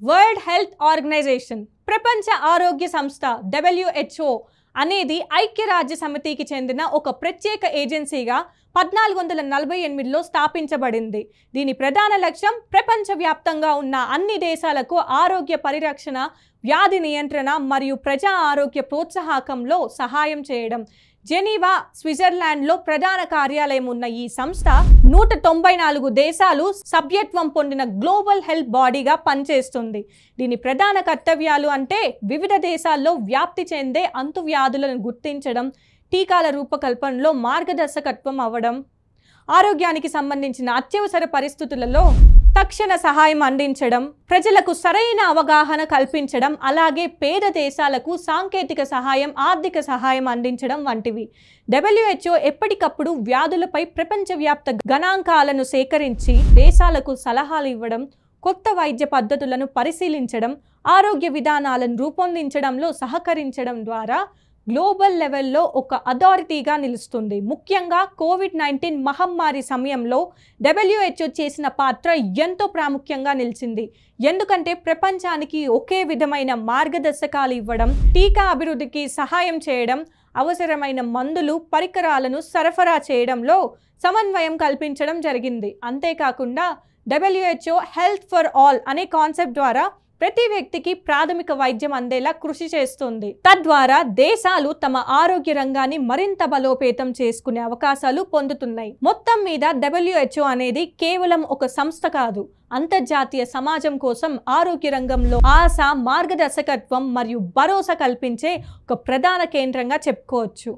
World health organisation ప్రపంచ ఆరోగ్య సంస్థ WHO అనేది ఐక్యరాజ్య సమితికి చెందిన ఒక ప్రత్యేక ఏజెన్సీగా 1448లో స్థాపించబడింది. దీని ప్రధాన లక్ష్యం ప్రపంచవ్యాప్తంగా ఉన్న అన్ని దేశాలకు ఆరోగ్య పరిరక్షణ, వ్యాధి నియంత్రణ మరియు ప్రజా ఆరోగ్య ప్రోత్సాహకంలో సహాయం చేయడం. జెనీవా, స్విట్జర్లాండ్లో ప్రధాన కార్యాలయం ఉన్న ఈ సంస్థ 194 దేశాలు సభ్యత్వం పొందిన గ్లోబల్ హెల్త్ బాడీగా పనిచేస్తుంది. దీని ప్రధాన కర్తవ్యాలు అంటే వివిధ దేశాల్లో వ్యాప్తి చెందే అంటువ్యాధులను గుర్తించడం, టీకాల రూపకల్పనలో మార్గదర్శకత్వం అవ్వడం, ఆరోగ్యానికి సంబంధించిన అత్యవసర పరిస్థితులలో తక్షణ సహాయం అందించడం, ప్రజలకు సరైన అవగాహన కల్పించడం, అలాగే పేద దేశాలకు సాంకేతిక సహాయం, ఆర్థిక సహాయం అందించడం వంటివి. WHO ఎప్పటికప్పుడు వ్యాధులపై ప్రపంచవ్యాప్త గణాంకాలను సేకరించి దేశాలకు సలహాలు ఇవ్వడం, కొత్త వైద్య పద్ధతులను పరిశీలించడం, ఆరోగ్య విధానాలను రూపొందించడంలో సహకరించడం ద్వారా గ్లోబల్ లెవెల్లో ఒక అథారిటీగా నిలుస్తుంది. ముఖ్యంగా కోవిడ్-19 మహమ్మారి సమయంలో WHO చేసిన పాత్ర ఎంతో ప్రాముఖ్యంగా నిలిచింది. ఎందుకంటే ప్రపంచానికి ఒకే విధమైన మార్గదర్శకాలు ఇవ్వడం, టీకా అభివృద్ధికి సహాయం చేయడం, అవసరమైన మందులు, పరికరాలను సరఫరా చేయడంలో సమన్వయం కల్పించడం జరిగింది. అంతేకాకుండా WHO హెల్త్ ఫర్ ఆల్ అనే కాన్సెప్ట్ ద్వారా ప్రతి వ్యక్తికి ప్రాథమిక వైద్యం అందేలా కృషి చేస్తుంది. తద్వారా దేశాలు తమ ఆరోగ్య రంగాన్ని మరింత బలోపేతం చేసుకునే అవకాశాలు పొందుతున్నాయి. మొత్తం మీద WHO అనేది కేవలం ఒక సంస్థ కాదు, అంతర్జాతీయ సమాజం కోసం ఆరోగ్య రంగంలో ఆశ, మార్గదర్శకత్వం మరియు భరోసా కల్పించే ఒక ప్రధాన కేంద్రంగా చెప్పుకోవచ్చు.